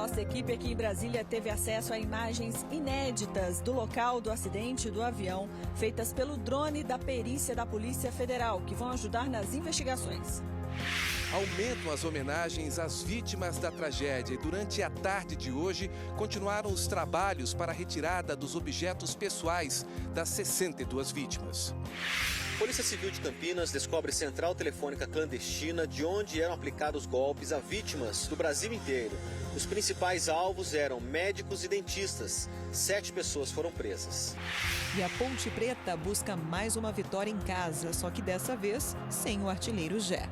nossa equipe aqui em Brasília teve acesso a imagens inéditas do local do acidente do avião, feitas pelo drone da perícia da Polícia Federal, que vão ajudar nas investigações. Aumentam as homenagens às vítimas da tragédia e durante a tarde de hoje continuaram os trabalhos para a retirada dos objetos pessoais das 62 vítimas. Polícia Civil de Campinas descobre central telefônica clandestina de onde eram aplicados golpes a vítimas do Brasil inteiro. Os principais alvos eram médicos e dentistas. 7 pessoas foram presas. E a Ponte Preta busca mais uma vitória em casa, só que dessa vez sem o artilheiro Gé.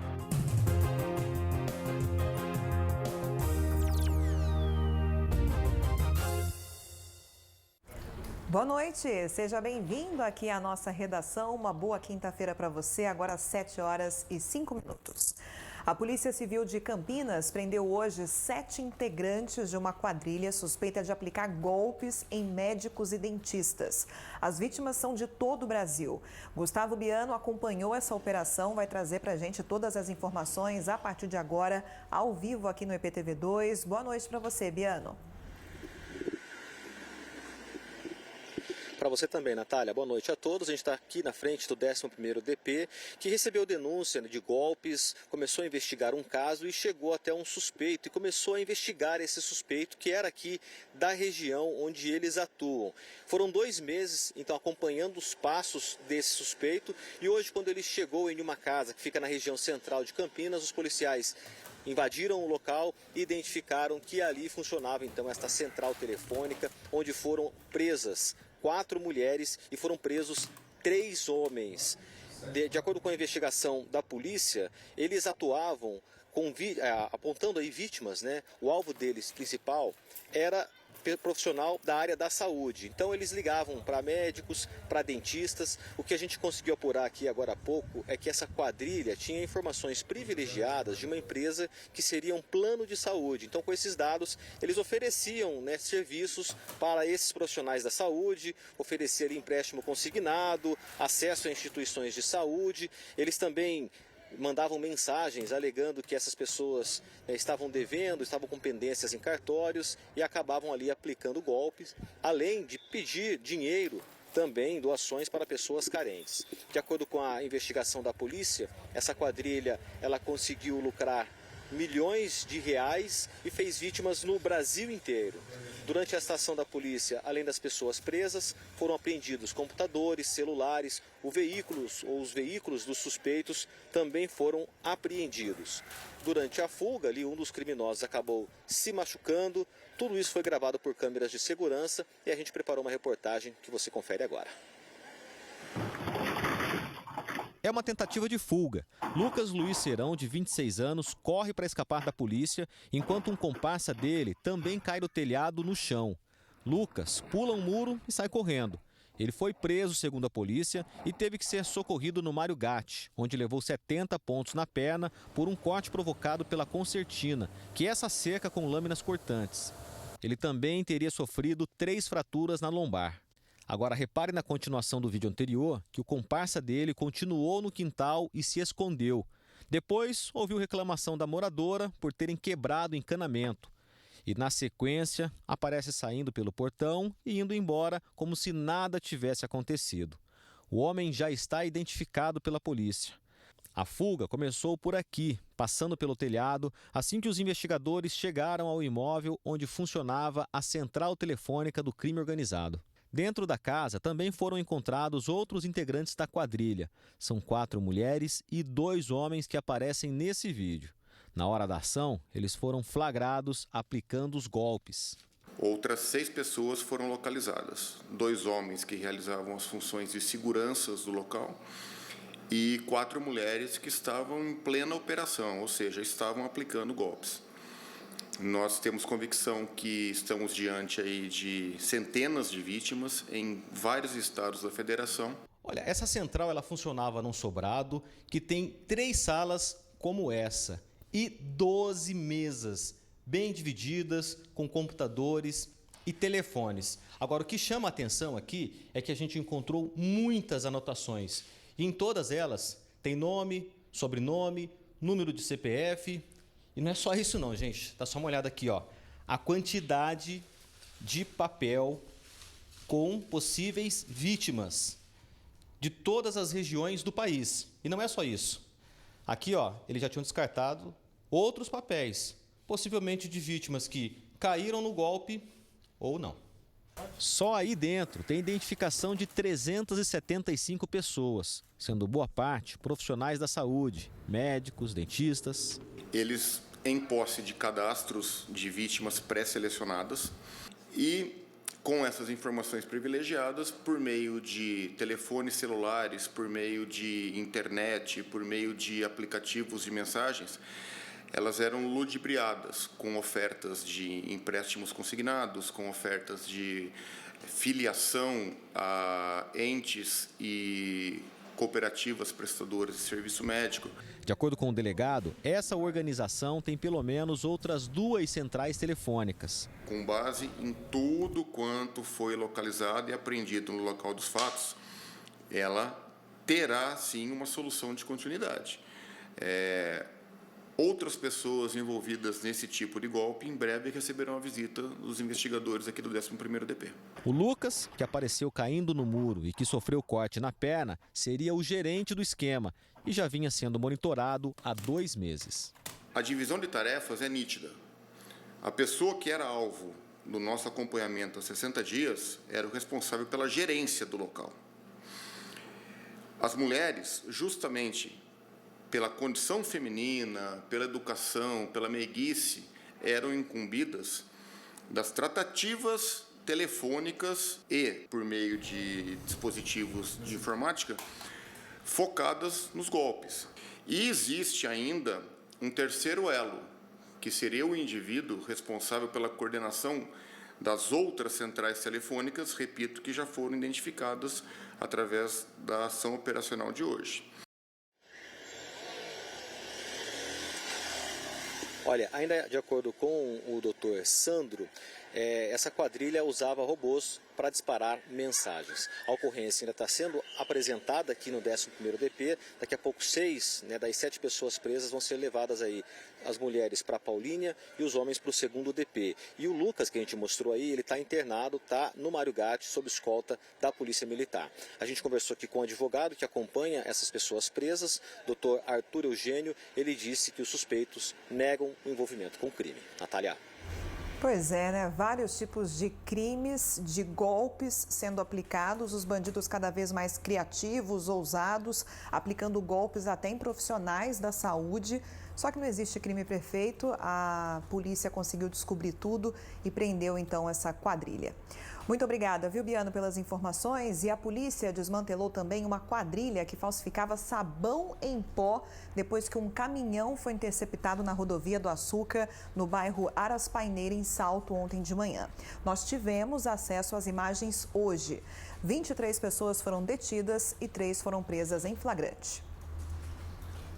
Boa noite, seja bem-vindo aqui à nossa redação. Uma boa quinta-feira para você, agora às 7h05. A Polícia Civil de Campinas prendeu hoje 7 integrantes de uma quadrilha suspeita de aplicar golpes em médicos e dentistas. As vítimas são de todo o Brasil. Gustavo Biano acompanhou essa operação, vai trazer para a gente todas as informações a partir de agora, ao vivo aqui no EPTV2. Boa noite para você, Biano. Para você também, Natália. Boa noite a todos. A gente está aqui na frente do 11º DP, que recebeu denúncia de golpes, começou a investigar um caso e chegou até um suspeito e começou a investigar esse suspeito, que era aqui da região onde eles atuam. Foram 2 meses, então, acompanhando os passos desse suspeito, e hoje, quando ele chegou em uma casa que fica na região central de Campinas, os policiais invadiram o local e identificaram que ali funcionava, então, esta central telefônica, onde foram presas 4 mulheres e foram presos 3 homens. De acordo com a investigação da polícia, eles atuavam apontando aí vítimas, né? O alvo deles principal era profissional da área da saúde. Então eles ligavam para médicos, para dentistas. O que a gente conseguiu apurar aqui agora há pouco é que essa quadrilha tinha informações privilegiadas de uma empresa que seria um plano de saúde. Então, com esses dados, eles ofereciam, né, serviços para esses profissionais da saúde, ofereciam empréstimo consignado, acesso a instituições de saúde. Eles também mandavam mensagens alegando que essas pessoas estavam devendo, estavam com pendências em cartórios e acabavam ali aplicando golpes, além de pedir dinheiro, também doações para pessoas carentes. De acordo com a investigação da polícia, essa quadrilha ela conseguiu lucrar milhões de reais e fez vítimas no Brasil inteiro. Durante a ação da polícia, além das pessoas presas, foram apreendidos computadores, celulares, os veículos dos suspeitos também foram apreendidos. Durante a fuga, ali um dos criminosos acabou se machucando. Tudo isso foi gravado por câmeras de segurança e a gente preparou uma reportagem que você confere agora. É uma tentativa de fuga. Lucas Luiz Serão, de 26 anos, corre para escapar da polícia, enquanto um comparsa dele também cai do telhado no chão. Lucas pula um muro e sai correndo. Ele foi preso, segundo a polícia, e teve que ser socorrido no Mário Gatti, onde levou 70 pontos na perna por um corte provocado pela concertina, que é essa cerca com lâminas cortantes. Ele também teria sofrido 3 fraturas na lombar. Agora, repare na continuação do vídeo anterior que o comparsa dele continuou no quintal e se escondeu. Depois, ouviu reclamação da moradora por terem quebrado o encanamento. E, na sequência, aparece saindo pelo portão e indo embora como se nada tivesse acontecido. O homem já está identificado pela polícia. A fuga começou por aqui, passando pelo telhado, assim que os investigadores chegaram ao imóvel onde funcionava a central telefônica do crime organizado. Dentro da casa também foram encontrados outros integrantes da quadrilha. São 4 mulheres e 2 homens que aparecem nesse vídeo. Na hora da ação, eles foram flagrados aplicando os golpes. Outras 6 pessoas foram localizadas. 2 homens que realizavam as funções de segurança do local e 4 mulheres que estavam em plena operação, ou seja, estavam aplicando golpes. Nós temos convicção que estamos diante aí de centenas de vítimas em vários estados da federação. Olha, essa central ela funcionava num sobrado que tem 3 salas como essa e 12 mesas bem divididas com computadores e telefones. Agora, o que chama a atenção aqui é que a gente encontrou muitas anotações e em todas elas tem nome, sobrenome, número de CPF. E não é só isso não, gente. Dá só uma olhada aqui, ó. a quantidade de papel com possíveis vítimas de todas as regiões do país. E não é só isso. Aqui, eles já tinham descartado outros papéis, possivelmente de vítimas que caíram no golpe ou não. Só aí dentro tem identificação de 375 pessoas, sendo boa parte profissionais da saúde, médicos, dentistas. Eles em posse de cadastros de vítimas pré-selecionadas e com essas informações privilegiadas por meio de telefones celulares, por meio de internet, por meio de aplicativos de mensagens, elas eram ludibriadas com ofertas de empréstimos consignados, com ofertas de filiação a entes e cooperativas prestadoras de serviço médico. De acordo com o delegado, essa organização tem pelo menos outras 2 centrais telefônicas. Com base em tudo quanto foi localizado e apreendido no local dos fatos, ela terá, sim, uma solução de continuidade. Outras pessoas envolvidas nesse tipo de golpe em breve receberão a visita dos investigadores aqui do 11º DP. O Lucas, que apareceu caindo no muro e que sofreu corte na perna, seria o gerente do esquema e já vinha sendo monitorado há 2 meses. A divisão de tarefas é nítida. A pessoa que era alvo do nosso acompanhamento há 60 dias era o responsável pela gerência do local. As mulheres, justamente pela condição feminina, pela educação, pela meiguice, eram incumbidas das tratativas telefônicas e, por meio de dispositivos de informática, focadas nos golpes. E existe ainda um terceiro elo, que seria o indivíduo responsável pela coordenação das outras centrais telefônicas, repito, que já foram identificadas através da ação operacional de hoje. Olha, ainda de acordo com o Dr. Sandro, essa quadrilha usava robôs para disparar mensagens. A ocorrência ainda está sendo apresentada aqui no 11º DP. Daqui a pouco 6 das 7 pessoas presas vão ser levadas aí, as mulheres para a Paulínia e os homens para o 2º DP. E o Lucas, que a gente mostrou aí, ele está internado, está no Mário Gatti, sob escolta da Polícia Militar. A gente conversou aqui com o advogado que acompanha essas pessoas presas, Dr. Arthur Eugênio. Ele disse que os suspeitos negam o envolvimento com o crime. Natália. Pois é, né? Vários tipos de crimes, de golpes sendo aplicados, os bandidos cada vez mais criativos, ousados, aplicando golpes até em profissionais da saúde. Só que não existe crime perfeito, a polícia conseguiu descobrir tudo e prendeu então essa quadrilha. Muito obrigada, viu, Biano, pelas informações. E a polícia desmantelou também uma quadrilha que falsificava sabão em pó depois que um caminhão foi interceptado na rodovia do Açúcar, no bairro Araspaineira, em Salto, ontem de manhã. Nós tivemos acesso às imagens hoje. 23 pessoas foram detidas e 3 foram presas em flagrante.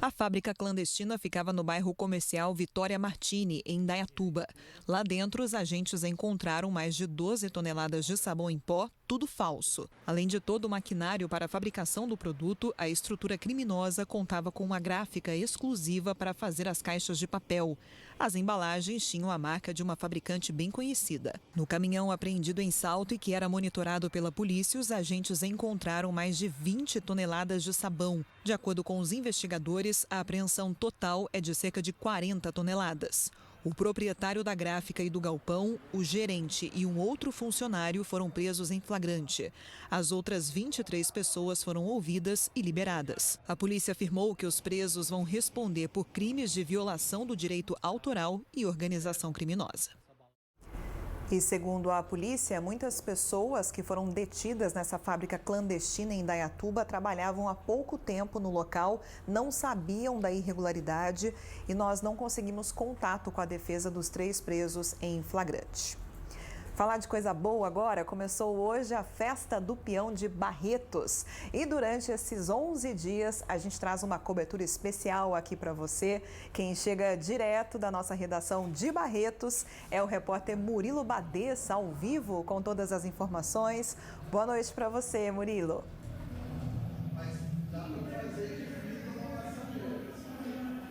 A fábrica clandestina ficava no bairro comercial Vitória Martini, em Indaiatuba. Lá dentro, os agentes encontraram mais de 12 toneladas de sabão em pó, tudo falso. Além de todo o maquinário para a fabricação do produto, a estrutura criminosa contava com uma gráfica exclusiva para fazer as caixas de papel. As embalagens tinham a marca de uma fabricante bem conhecida. No caminhão apreendido em Salto e que era monitorado pela polícia, os agentes encontraram mais de 20 toneladas de sabão. De acordo com os investigadores, a apreensão total é de cerca de 40 toneladas. O proprietário da gráfica e do galpão, o gerente e um outro funcionário foram presos em flagrante. As outras 23 pessoas foram ouvidas e liberadas. A polícia afirmou que os presos vão responder por crimes de violação do direito autoral e organização criminosa. E segundo a polícia, muitas pessoas que foram detidas nessa fábrica clandestina em Indaiatuba trabalhavam há pouco tempo no local, não sabiam da irregularidade e nós não conseguimos contato com a defesa dos 3 presos em flagrante. Falar de coisa boa agora, começou hoje a Festa do Peão de Barretos. E durante esses 11 dias, a gente traz uma cobertura especial aqui para você. Quem chega direto da nossa redação de Barretos é o repórter Murilo Badessa, ao vivo, com todas as informações. Boa noite para você, Murilo.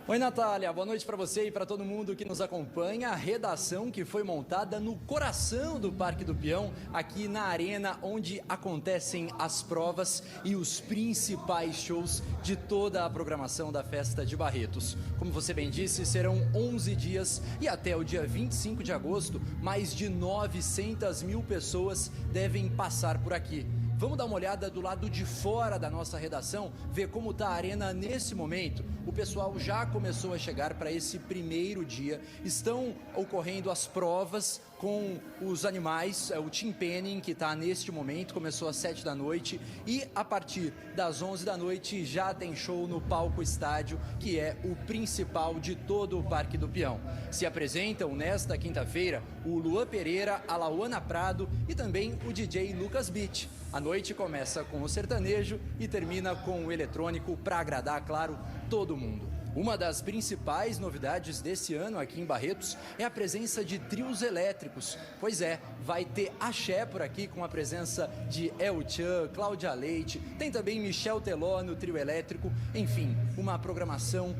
Oi, Natália, boa noite para você e para todo mundo que nos acompanha. A redação que foi montada no coração do Parque do Peão, aqui na arena onde acontecem as provas e os principais shows de toda a programação da Festa de Barretos. Como você bem disse, serão 11 dias e até o dia 25 de agosto, mais de 900 mil pessoas devem passar por aqui. Vamos dar uma olhada do lado de fora da nossa redação, ver como está a arena nesse momento. O pessoal já começou a chegar para esse primeiro dia. Estão ocorrendo as provas com os animais, o team penning, que está neste momento, começou às 7 da noite e a partir das 11 da noite já tem show no Palco Estádio, que é o principal de todo o Parque do Peão. Se apresentam nesta quinta-feira o Luan Pereira, a Lauana Prado e também o DJ Lucas Beach. A noite começa com o sertanejo e termina com o eletrônico para agradar, claro, todo mundo. Uma das principais novidades desse ano aqui em Barretos é a presença de trios elétricos. Pois é, vai ter axé por aqui com a presença de El Chan, Cláudia Leite, tem também Michel Teló no trio elétrico, enfim, uma programação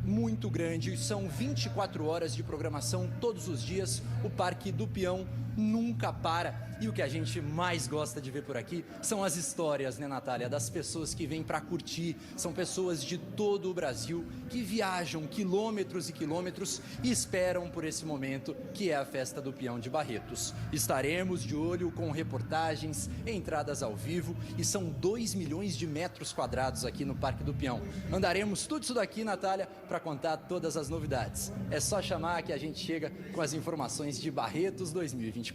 muito grande. São 24 horas de programação todos os dias, o Parque do Peão nunca para. E o que a gente mais gosta de ver por aqui são as histórias, né, Natália? Das pessoas que vêm para curtir. São pessoas de todo o Brasil que viajam quilômetros e quilômetros e esperam por esse momento que é a Festa do Peão de Barretos. Estaremos de olho com reportagens, entradas ao vivo e são 2 milhões de metros quadrados aqui no Parque do Peão. Andaremos tudo isso daqui, Natália, para contar todas as novidades. É só chamar que a gente chega com as informações de Barretos 2024.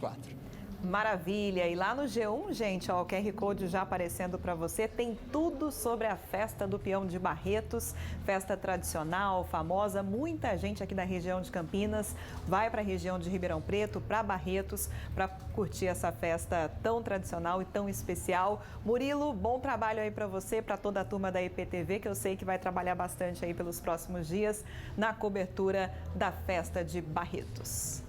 Maravilha! E lá no G1, gente, ó, o QR Code já aparecendo para você, tem tudo sobre a Festa do Peão de Barretos, festa tradicional, famosa. Muita gente aqui da região de Campinas vai para a região de Ribeirão Preto, para Barretos, para curtir essa festa tão tradicional e tão especial. Murilo, bom trabalho aí para você, para toda a turma da IPTV, que eu sei que vai trabalhar bastante aí pelos próximos dias na cobertura da Festa de Barretos.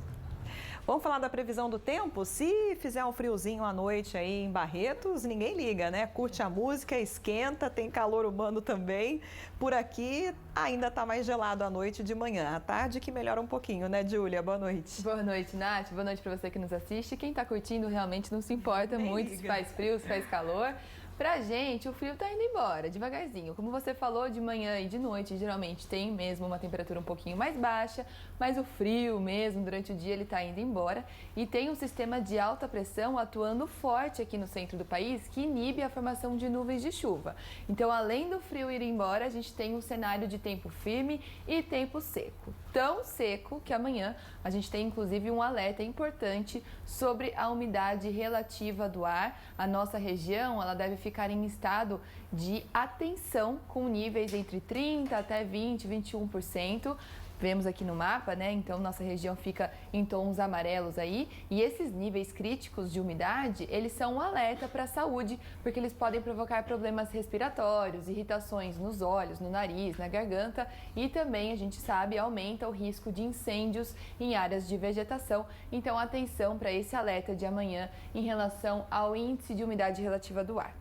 Vamos falar da previsão do tempo? Se fizer um friozinho à noite aí em Barretos, ninguém liga, né? Curte a música, esquenta, tem calor humano também. Por aqui ainda tá mais gelado à noite e de manhã. À tarde que melhora um pouquinho, né, Júlia? Boa noite. Boa noite, Nath. Boa noite para você que nos assiste. Quem tá curtindo realmente não se importa muito se faz frio, se faz calor. Pra gente, o frio tá indo embora, devagarzinho. Como você falou, de manhã e de noite, geralmente tem mesmo uma temperatura um pouquinho mais baixa, mas o frio mesmo, durante o dia, ele tá indo embora. E tem um sistema de alta pressão atuando forte aqui no centro do país, que inibe a formação de nuvens de chuva. Então, além do frio ir embora, a gente tem um cenário de tempo firme e tempo seco. Tão seco que amanhã a gente tem, inclusive, um alerta importante sobre a umidade relativa do ar. A nossa região, ela deve ficar em estado de atenção com níveis entre 30% até 20%, 21%. Vemos aqui no mapa, né? Então, nossa região fica em tons amarelos aí. E esses níveis críticos de umidade, eles são um alerta para a saúde, porque eles podem provocar problemas respiratórios, irritações nos olhos, no nariz, na garganta. E também, a gente sabe, aumenta o risco de incêndios em áreas de vegetação. Então, atenção para esse alerta de amanhã em relação ao índice de umidade relativa do ar.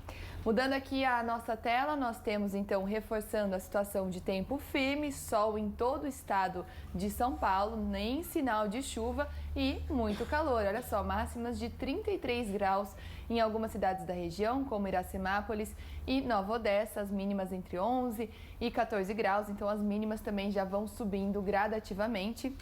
Mudando aqui a nossa tela, nós temos então reforçando a situação de tempo firme, sol em todo o estado de São Paulo, nem sinal de chuva e muito calor. Olha só, máximas de 33 graus em algumas cidades da região, como Iracemápolis e Nova Odessa, as mínimas entre 11 e 14 graus, então as mínimas também já vão subindo gradativamente.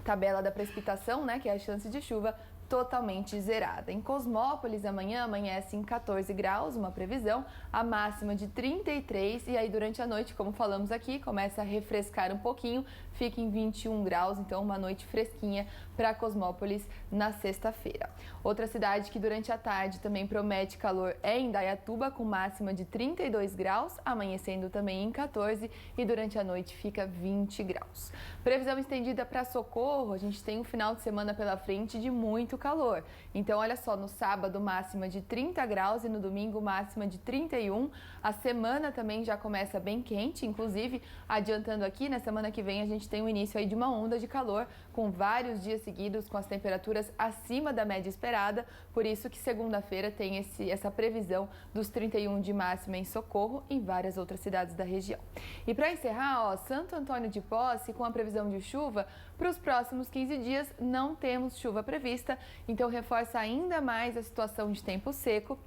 Tabela da precipitação, né, que é a chance de chuva, totalmente zerada. Em Cosmópolis, amanhã amanhece em 14 graus, uma previsão, a máxima de 33, e aí durante a noite, como falamos aqui, começa a refrescar um pouquinho, fica em 21 graus, então uma noite fresquinha para Cosmópolis na sexta-feira. Outra cidade que durante a tarde também promete calor é Indaiatuba, com máxima de 32 graus, amanhecendo também em 14, e durante a noite fica 20 graus. Previsão estendida para Socorro, a gente tem um final de semana pela frente de muito muito calor. Então, olha só, no sábado máxima de 30 graus e no domingo máxima de 31. A semana também já começa bem quente, inclusive, adiantando aqui, na semana que vem a gente tem o início aí de uma onda de calor, com vários dias seguidos com as temperaturas acima da média esperada. Por isso que segunda-feira tem essa previsão dos 31 de máxima em Socorro e em várias outras cidades da região. E para encerrar, Santo Antônio de Posse, com a previsão de chuva, para os próximos 15 dias não temos chuva prevista, então reforça ainda mais a situação de tempo seco.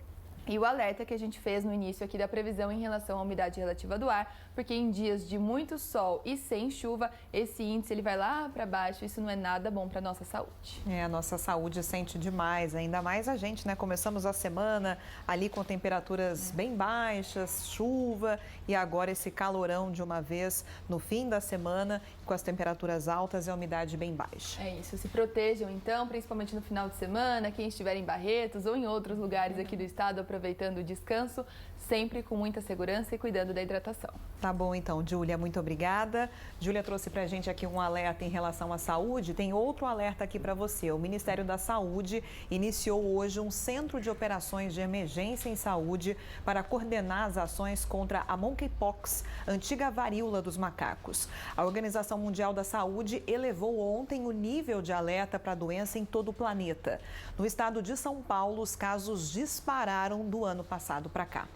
E o alerta que a gente fez no início aqui da previsão em relação à umidade relativa do ar, porque em dias de muito sol e sem chuva, esse índice ele vai lá para baixo, isso não é nada bom para a nossa saúde. A nossa saúde sente demais, ainda mais a gente, né? Começamos a semana ali com temperaturas bem baixas, chuva e agora esse calorão de uma vez no fim da semana, com as temperaturas altas e a umidade bem baixa. É isso, se protejam então, principalmente no final de semana, quem estiver em Barretos ou em outros lugares aqui do estado, aproveitando o descanso, sempre com muita segurança e cuidando da hidratação. Tá bom então, Júlia, muito obrigada. Júlia trouxe pra gente aqui um alerta em relação à saúde. Tem outro alerta aqui para você. O Ministério da Saúde iniciou hoje um centro de operações de emergência em saúde para coordenar as ações contra a monkeypox, antiga varíola dos macacos. A Organização Mundial da Saúde elevou ontem o nível de alerta para a doença em todo o planeta. No estado de São Paulo, os casos dispararam do ano passado para cá.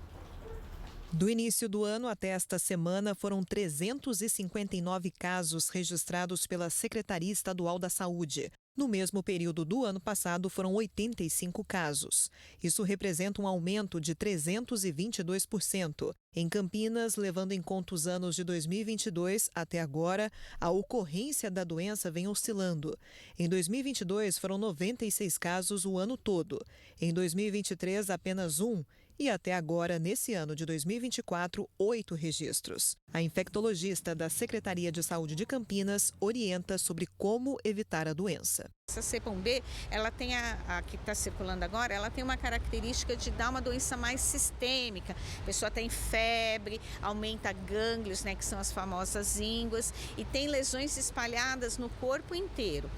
Do início do ano até esta semana, foram 359 casos registrados pela Secretaria Estadual da Saúde. No mesmo período do ano passado, foram 85 casos. Isso representa um aumento de 322%. Em Campinas, levando em conta os anos de 2022 até agora, a ocorrência da doença vem oscilando. Em 2022, foram 96 casos o ano todo. Em 2023, apenas 1. E até agora, nesse ano de 2024, 8 registros. A infectologista da Secretaria de Saúde de Campinas orienta sobre como evitar a doença. Essa cepa 1B, ela tem a que está circulando agora, ela tem uma característica de dar uma doença mais sistêmica. A pessoa tem febre, aumenta gânglios, né, que são as famosas ínguas, e tem lesões espalhadas no corpo inteiro.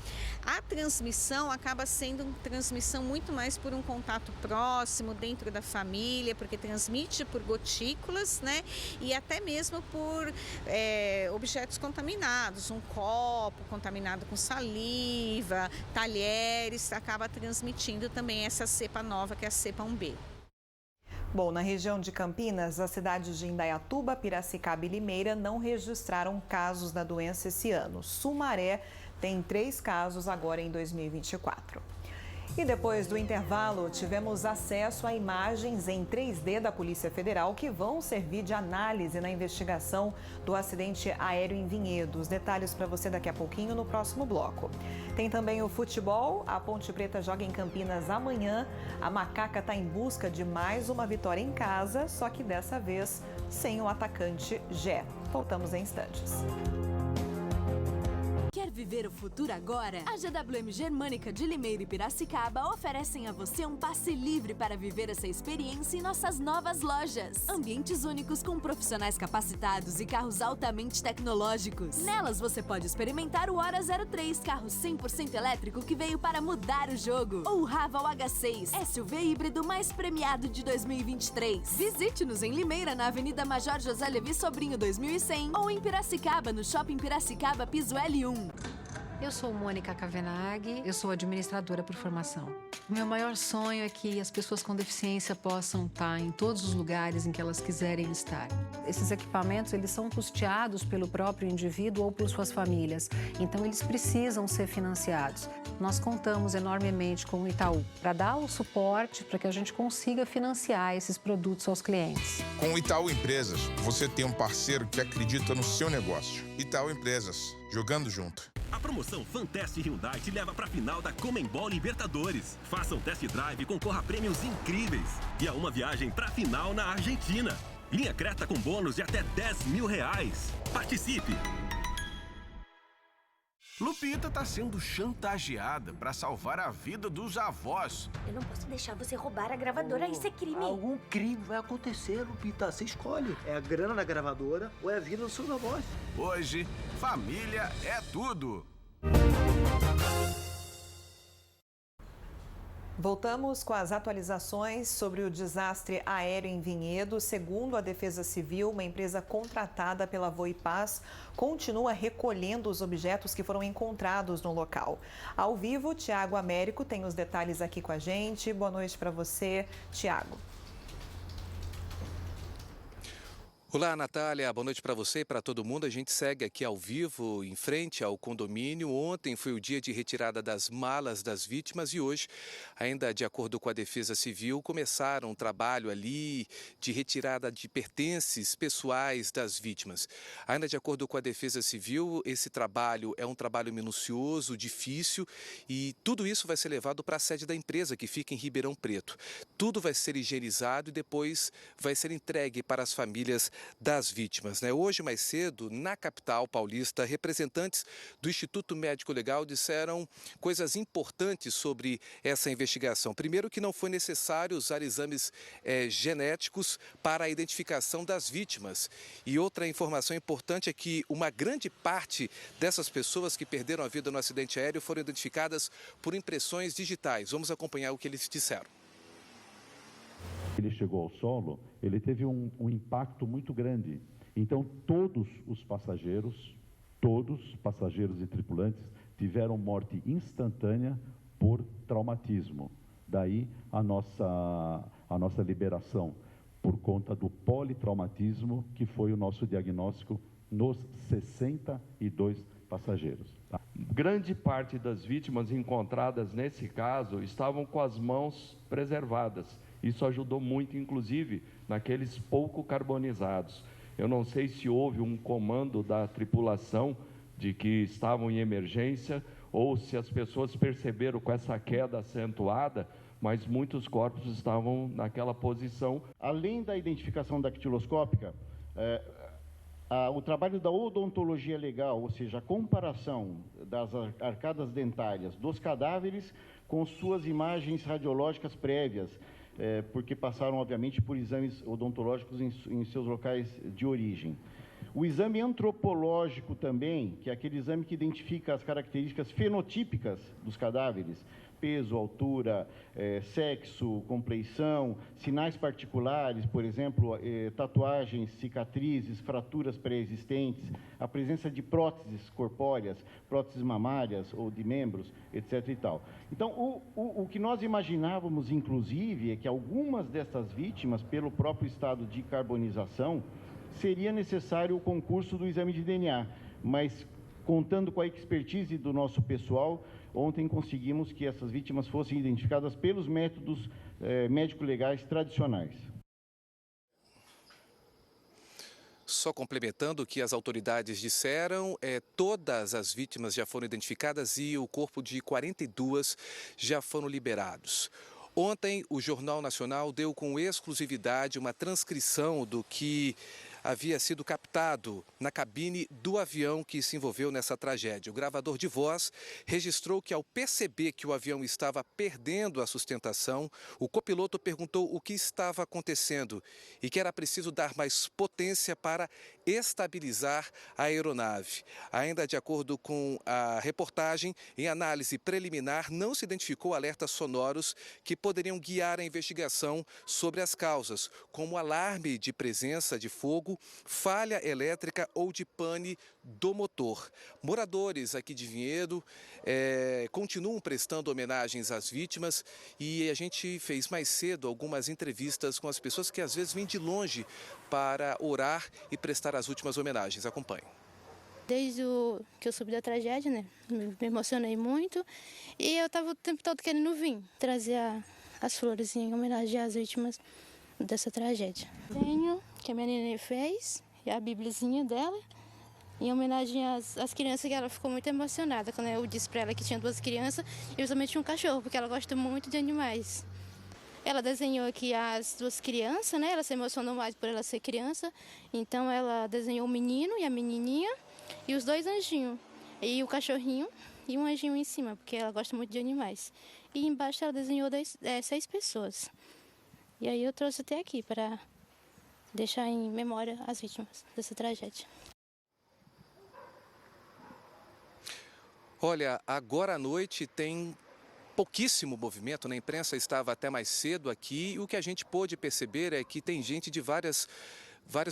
A transmissão acaba sendo uma transmissão muito mais por um contato próximo dentro da família, porque transmite por gotículas, né, e até mesmo por objetos contaminados, um copo contaminado com saliva, talheres, acaba transmitindo também essa cepa nova, que é a cepa 1B. Bom, na região de Campinas, as cidades de Indaiatuba, Piracicaba e Limeira não registraram casos da doença esse ano. Sumaré tem 3 casos agora em 2024. E depois do intervalo, tivemos acesso a imagens em 3D da Polícia Federal que vão servir de análise na investigação do acidente aéreo em Vinhedo. Detalhes para você daqui a pouquinho no próximo bloco. Tem também o futebol. A Ponte Preta joga em Campinas amanhã. A Macaca está em busca de mais uma vitória em casa, só que dessa vez sem o atacante Gé. Voltamos em instantes. Quer viver o futuro agora? A GWM Germânica de Limeira e Piracicaba oferecem a você um passe livre para viver essa experiência em nossas novas lojas. Ambientes únicos com profissionais capacitados e carros altamente tecnológicos. Nelas você pode experimentar o Hora 03, carro 100% elétrico que veio para mudar o jogo. Ou o Raval H6, SUV híbrido mais premiado de 2023. Visite-nos em Limeira, na Avenida Major José Levi Sobrinho 2100, ou em Piracicaba, no Shopping Piracicaba Piso L1. Eu sou Mônica Cavenaghi, eu sou administradora por formação. O meu maior sonho é que as pessoas com deficiência possam estar em todos os lugares em que elas quiserem estar. Esses equipamentos, eles são custeados pelo próprio indivíduo ou por suas famílias, então eles precisam ser financiados. Nós contamos enormemente com o Itaú para dar o suporte para que a gente consiga financiar esses produtos aos clientes. Com o Itaú Empresas, você tem um parceiro que acredita no seu negócio. Itaú Empresas, jogando junto. A promoção Fantest Hyundai te leva para a final da Comembol Libertadores. Faça um test drive e concorra a prêmios incríveis. E a uma viagem para a final na Argentina. Linha Creta com bônus de até R$10.000. Participe! Lupita tá sendo chantageada para salvar a vida dos avós. Eu não posso deixar você roubar a gravadora, isso é crime. Algum crime vai acontecer, Lupita. Você escolhe. É a grana na gravadora ou é a vida dos seus avós. Hoje, família é tudo. Voltamos com as atualizações sobre o desastre aéreo em Vinhedo. Segundo a Defesa Civil, uma empresa contratada pela Voipaz continua recolhendo os objetos que foram encontrados no local. Ao vivo, Tiago Américo tem os detalhes aqui com a gente. Boa noite para você, Tiago. Olá, Natália. Boa noite para você e para todo mundo. A gente segue aqui ao vivo, em frente ao condomínio. Ontem foi o dia de retirada das malas das vítimas e hoje, ainda de acordo com a Defesa Civil, começaram um trabalho ali de retirada de pertences pessoais das vítimas. Ainda de acordo com a Defesa Civil, esse trabalho é um trabalho minucioso, difícil e tudo isso vai ser levado para a sede da empresa, que fica em Ribeirão Preto. Tudo vai ser higienizado e depois vai ser entregue para as famílias das vítimas, né? Hoje, mais cedo, na capital paulista, representantes do Instituto Médico Legal disseram coisas importantes sobre essa investigação. Primeiro, que não foi necessário usar exames genéticos para a identificação das vítimas. E outra informação importante é que uma grande parte dessas pessoas que perderam a vida no acidente aéreo foram identificadas por impressões digitais. Vamos acompanhar o que eles disseram. Ele chegou ao solo, ele teve um impacto muito grande. Então, todos passageiros e tripulantes, tiveram morte instantânea por traumatismo. Daí a nossa liberação, por conta do politraumatismo, que foi o nosso diagnóstico nos 62 passageiros. Grande parte das vítimas encontradas nesse caso estavam com as mãos preservadas. Isso ajudou muito, inclusive, naqueles pouco carbonizados. Eu não sei se houve um comando da tripulação de que estavam em emergência ou se as pessoas perceberam com essa queda acentuada, mas muitos corpos estavam naquela posição. Além da identificação dactiloscópica, o trabalho da odontologia legal, ou seja, a comparação das arcadas dentárias dos cadáveres com suas imagens radiológicas prévias, porque passaram, obviamente, por exames odontológicos em seus locais de origem. O exame antropológico também, que é aquele exame que identifica as características fenotípicas dos cadáveres, peso, altura, sexo, compleição, sinais particulares, por exemplo, tatuagens, cicatrizes, fraturas pré-existentes, a presença de próteses corpóreas, próteses mamárias ou de membros, etc. e tal. Então, o que nós imaginávamos, inclusive, é que algumas dessas vítimas, pelo próprio estado de carbonização, seria necessário o concurso do exame de DNA, mas contando com a expertise do nosso pessoal, ontem conseguimos que essas vítimas fossem identificadas pelos métodos médico-legais tradicionais. Só complementando o que as autoridades disseram, todas as vítimas já foram identificadas e o corpo de 42 já foram liberados. Ontem, o Jornal Nacional deu com exclusividade uma transcrição do que havia sido captado na cabine do avião que se envolveu nessa tragédia. O gravador de voz registrou que, ao perceber que o avião estava perdendo a sustentação, o copiloto perguntou o que estava acontecendo e que era preciso dar mais potência para estabilizar a aeronave. Ainda de acordo com a reportagem, em análise preliminar, não se identificou alertas sonoros que poderiam guiar a investigação sobre as causas, como alarme de presença de fogo, falha elétrica ou de pane do motor. Moradores aqui de Vinhedo continuam prestando homenagens às vítimas e a gente fez mais cedo algumas entrevistas com as pessoas que às vezes vêm de longe para orar e prestar as últimas homenagens. Acompanhe. Desde que eu soube da tragédia, né, me emocionei muito e eu estava o tempo todo querendo vir trazer as flores em homenagem às vítimas dessa tragédia. Tenho que a minha neném fez, e a bíbliazinha dela, em homenagem às crianças, que ela ficou muito emocionada quando eu disse para ela que tinha 2 crianças e principalmente um cachorro, porque ela gosta muito de animais. Ela desenhou aqui as 2 crianças, né? Ela se emocionou mais por ela ser criança, então ela desenhou o menino e a menininha e os 2 anjinhos, e o cachorrinho e um anjinho em cima, porque ela gosta muito de animais. E embaixo ela desenhou 6 pessoas. E aí eu trouxe até aqui para deixar em memória as vítimas dessa tragédia. Olha, agora à noite tem pouquíssimo movimento, né? A imprensa estava até mais cedo aqui e o que a gente pôde perceber é que tem gente de várias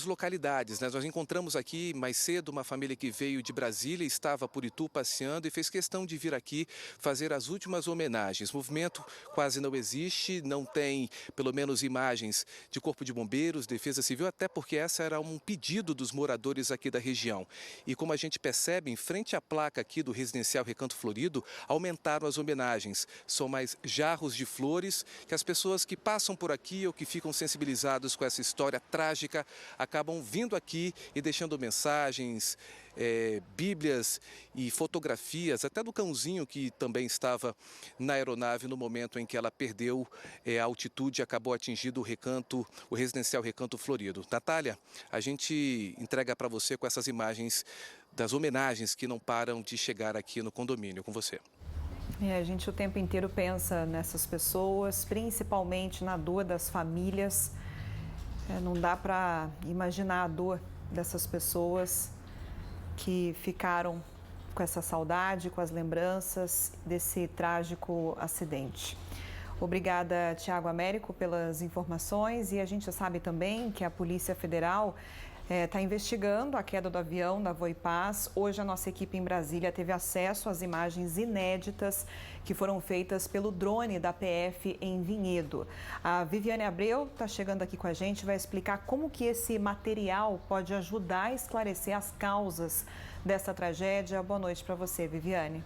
localidades, né? Nós encontramos aqui mais cedo uma família que veio de Brasília, estava por Itu passeando e fez questão de vir aqui fazer as últimas homenagens. Movimento quase não existe, não tem pelo menos imagens de Corpo de Bombeiros, Defesa Civil, até porque essa era um pedido dos moradores aqui da região. E como a gente percebe, em frente à placa aqui do Residencial Recanto Florido, aumentaram as homenagens. São mais jarros de flores que as pessoas que passam por aqui ou que ficam sensibilizados com essa história trágica acabam vindo aqui e deixando mensagens, bíblias e fotografias, até do cãozinho que também estava na aeronave no momento em que ela perdeu a altitude e acabou atingindo o Residencial Recanto Florido. Natália, a gente entrega para você com essas imagens das homenagens que não param de chegar aqui no condomínio. Com você. A gente o tempo inteiro pensa nessas pessoas, principalmente na dor das famílias. Não dá para imaginar a dor dessas pessoas que ficaram com essa saudade, com as lembranças desse trágico acidente. Obrigada, Tiago Américo, pelas informações. E a gente sabe também que a Polícia Federal está investigando a queda do avião da Voipaz. Hoje a nossa equipe em Brasília teve acesso às imagens inéditas que foram feitas pelo drone da PF em Vinhedo. A Viviane Abreu está chegando aqui com a gente, vai explicar como que esse material pode ajudar a esclarecer as causas dessa tragédia. Boa noite para você, Viviane.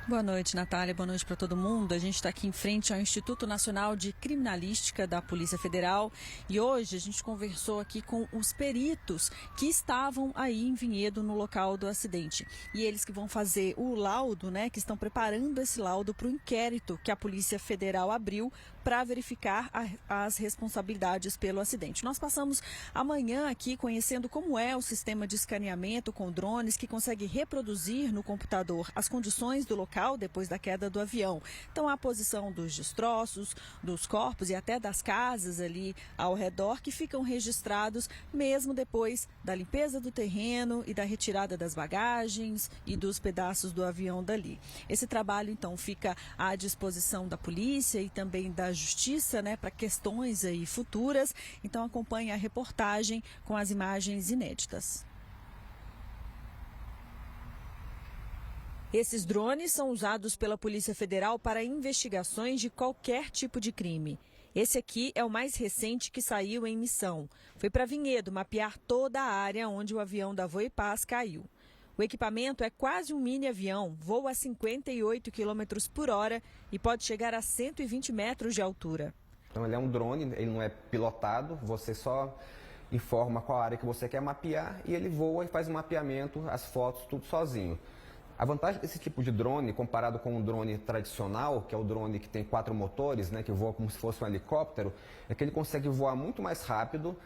Boa noite, Natália. Boa noite para todo mundo. A gente está aqui em frente ao Instituto Nacional de Criminalística da Polícia Federal e hoje a gente conversou aqui com os peritos que estavam aí em Vinhedo no local do acidente. E eles que vão fazer o laudo, né, que estão preparando esse laudo para o inquérito que a Polícia Federal abriu para verificar as responsabilidades pelo acidente. Nós passamos a manhã aqui conhecendo como é o sistema de escaneamento com drones que consegue reproduzir no computador as condições do local depois da queda do avião. Então, a posição dos destroços, dos corpos e até das casas ali ao redor que ficam registrados mesmo depois da limpeza do terreno e da retirada das bagagens e dos pedaços do avião dali. Esse trabalho, então, fica à disposição da polícia e também da Justiça, né, para questões aí futuras. Então acompanhe a reportagem com as imagens inéditas. Esses drones são usados pela Polícia Federal para investigações de qualquer tipo de crime. Esse aqui é o mais recente que saiu em missão. Foi para Vinhedo mapear toda a área onde o avião da Voipaz caiu. O equipamento é quase um mini avião, voa a 58 km por hora e pode chegar a 120 metros de altura. Então ele é um drone, ele não é pilotado, você só informa qual área que você quer mapear e ele voa e faz o mapeamento, as fotos, tudo sozinho. A vantagem desse tipo de drone, comparado com um drone tradicional, que é o drone que tem 4 motores, né, que voa como se fosse um helicóptero, é que ele consegue voar muito mais rápido,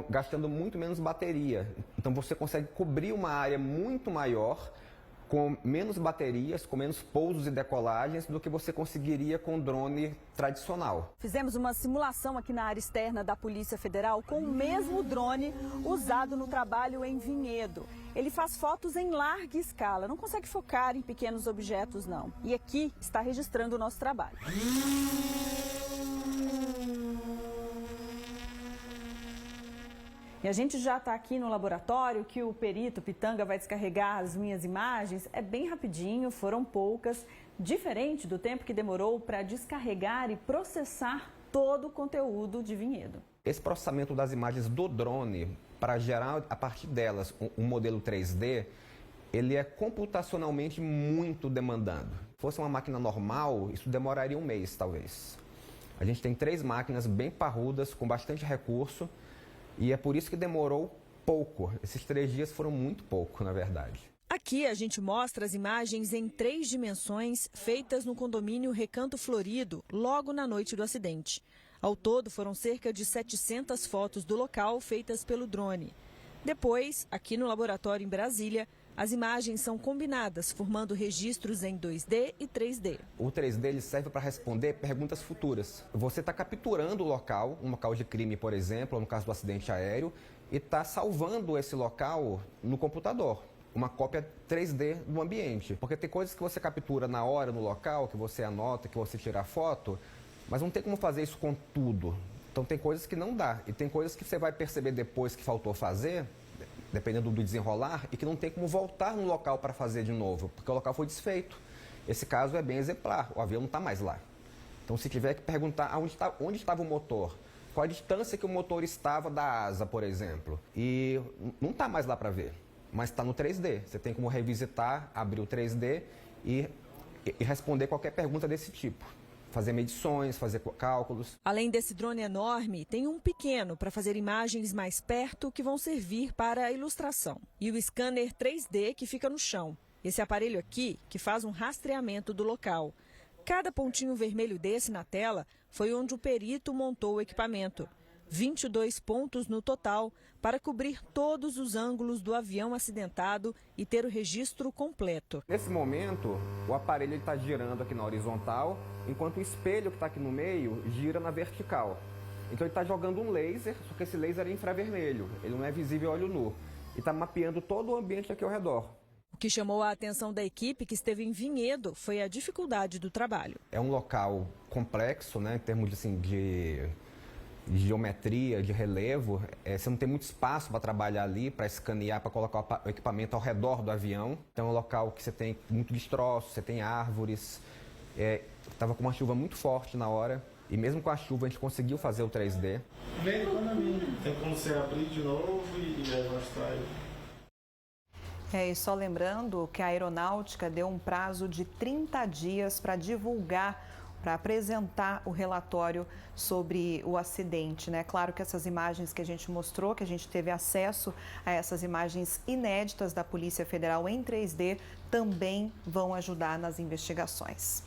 gastando muito menos bateria. Então você consegue cobrir uma área muito maior com menos baterias, com menos pousos e decolagens do que você conseguiria com o drone tradicional. Fizemos uma simulação aqui na área externa da Polícia Federal com o mesmo drone usado no trabalho em Vinhedo. Ele faz fotos em larga escala, não consegue focar em pequenos objetos, não. E aqui está registrando o nosso trabalho. E a gente já está aqui no laboratório que o perito Pitanga vai descarregar as minhas imagens. É bem rapidinho, foram poucas, diferente do tempo que demorou para descarregar e processar todo o conteúdo de Vinhedo. Esse processamento das imagens do drone, para gerar a partir delas um modelo 3D, ele é computacionalmente muito demandado. Se fosse uma máquina normal, isso demoraria um mês, talvez. A gente tem 3 máquinas bem parrudas, com bastante recurso, e é por isso que demorou pouco. Esses 3 dias foram muito pouco, na verdade. Aqui a gente mostra as imagens em 3 dimensões feitas no condomínio Recanto Florido, logo na noite do acidente. Ao todo, foram cerca de 700 fotos do local feitas pelo drone. Depois, aqui no laboratório em Brasília, as imagens são combinadas, formando registros em 2D e 3D. O 3D ele serve para responder perguntas futuras. Você está capturando o local, um local de crime, por exemplo, ou no caso do acidente aéreo, e está salvando esse local no computador. uma cópia 3D do ambiente. Porque tem coisas que você captura na hora, no local, que você anota, que você tira foto, mas não tem como fazer isso com tudo. Então tem coisas que não dá. E tem coisas que você vai perceber depois que faltou fazer, dependendo do desenrolar, e que não tem como voltar no local para fazer de novo, porque o local foi desfeito. Esse caso é bem exemplar, o avião não está mais lá. Então se tiver que perguntar onde estava o motor, qual a distância que o motor estava da asa, por exemplo, e não está mais lá para ver. Mas está no 3D. Você tem como revisitar, abrir o 3D e responder qualquer pergunta desse tipo. Fazer medições, fazer cálculos. Além desse drone enorme, tem um pequeno para fazer imagens mais perto que vão servir para a ilustração. E o scanner 3D que fica no chão. Esse aparelho aqui que faz um rastreamento do local. Cada pontinho vermelho desse na tela foi onde o perito montou o equipamento. 22 pontos no total para cobrir todos os ângulos do avião acidentado e ter o registro completo. Nesse momento, o aparelho está girando aqui na horizontal, enquanto o espelho que está aqui no meio gira na vertical. Então ele está jogando um laser, só que esse laser é infravermelho, ele não é visível a olho nu. E está mapeando todo o ambiente aqui ao redor. O que chamou a atenção da equipe que esteve em Vinhedo foi a dificuldade do trabalho. É um local complexo, né, em termos de geometria, de relevo, você não tem muito espaço para trabalhar ali, para escanear, para colocar o equipamento ao redor do avião. Então é um local que você tem muito destroço, você tem árvores. Estava com uma chuva muito forte na hora e mesmo com a chuva a gente conseguiu fazer o 3D. Tem como você abrir de novo e mostrar ele. E só lembrando que a aeronáutica deu um prazo de 30 dias para divulgar, para apresentar o relatório sobre o acidente, né? Claro que essas imagens que a gente mostrou, que a gente teve acesso a essas imagens inéditas da Polícia Federal em 3D, também vão ajudar nas investigações.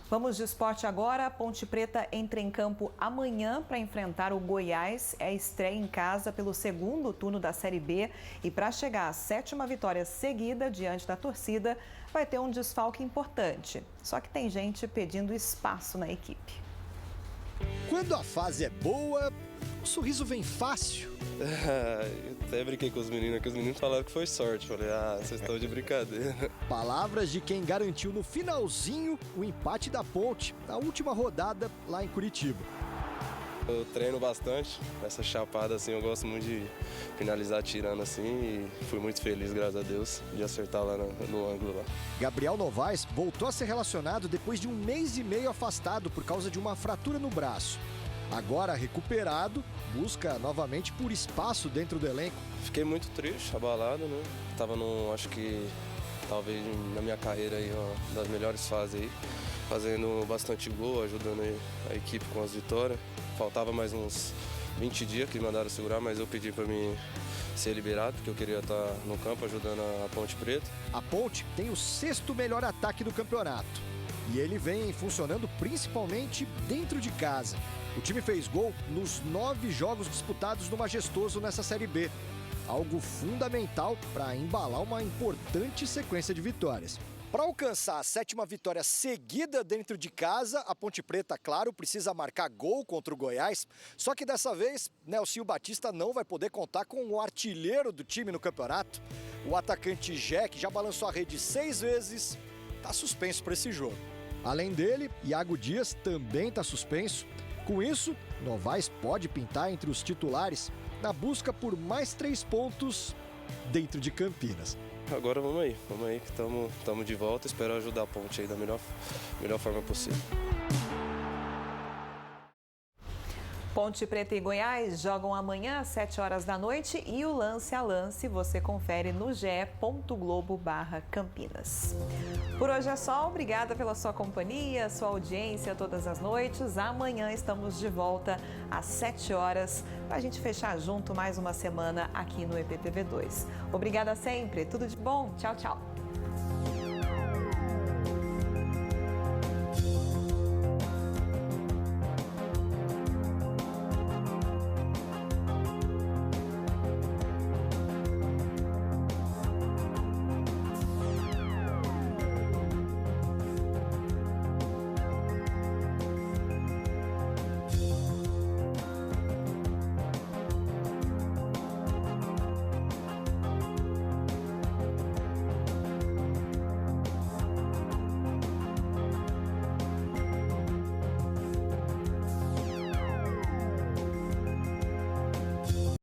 Vamos de esporte agora. A Ponte Preta entra em campo amanhã para enfrentar o Goiás. É a estreia em casa pelo segundo turno da Série B. E para chegar à 7ª vitória seguida diante da torcida, vai ter um desfalque importante. Só que tem gente pedindo espaço na equipe. Quando a fase é boa, o sorriso vem fácil. Eu até brinquei com os meninos, que os meninos falaram que foi sorte. Falei, vocês estão de brincadeira. Palavras de quem garantiu no finalzinho o empate da Ponte, na última rodada lá em Curitiba. Eu treino bastante, essa chapada assim, eu gosto muito de finalizar tirando assim e fui muito feliz, graças a Deus, de acertar lá no ângulo lá. Gabriel Novaes voltou a ser relacionado depois de 1 mês e meio afastado por causa de uma fratura no braço. Agora recuperado, busca novamente por espaço dentro do elenco. Fiquei muito triste, abalado, né? Tava acho que talvez na minha carreira aí, uma das melhores fases aí, fazendo bastante gol, ajudando aí a equipe com as vitórias. Faltava mais uns 20 dias que me mandaram segurar, mas eu pedi para mim ser liberado, porque eu queria estar no campo ajudando a Ponte Preta. A Ponte tem o 6º melhor ataque do campeonato e ele vem funcionando principalmente dentro de casa. O time fez gol nos 9 jogos disputados no Majestoso nessa Série B. Algo fundamental para embalar uma importante sequência de vitórias. Para alcançar a 7ª vitória seguida dentro de casa, a Ponte Preta, claro, precisa marcar gol contra o Goiás. Só que dessa vez, Nelsinho Batista não vai poder contar com o artilheiro do time no campeonato. O atacante Jé, que já balançou a rede 6 vezes, está suspenso para esse jogo. Além dele, Iago Dias também está suspenso. Com isso, Novaes pode pintar entre os titulares na busca por mais 3 pontos dentro de Campinas. Agora vamos aí que estamos de volta, espero ajudar a Ponte aí da melhor forma possível. Ponte Preta e Goiás jogam amanhã às 7 horas da noite e o lance a lance você confere no ge.globo/Campinas. Por hoje é só, obrigada pela sua companhia, sua audiência todas as noites. Amanhã estamos de volta às 7 horas para a gente fechar junto mais uma semana aqui no EPTV2. Obrigada sempre, tudo de bom, tchau, tchau.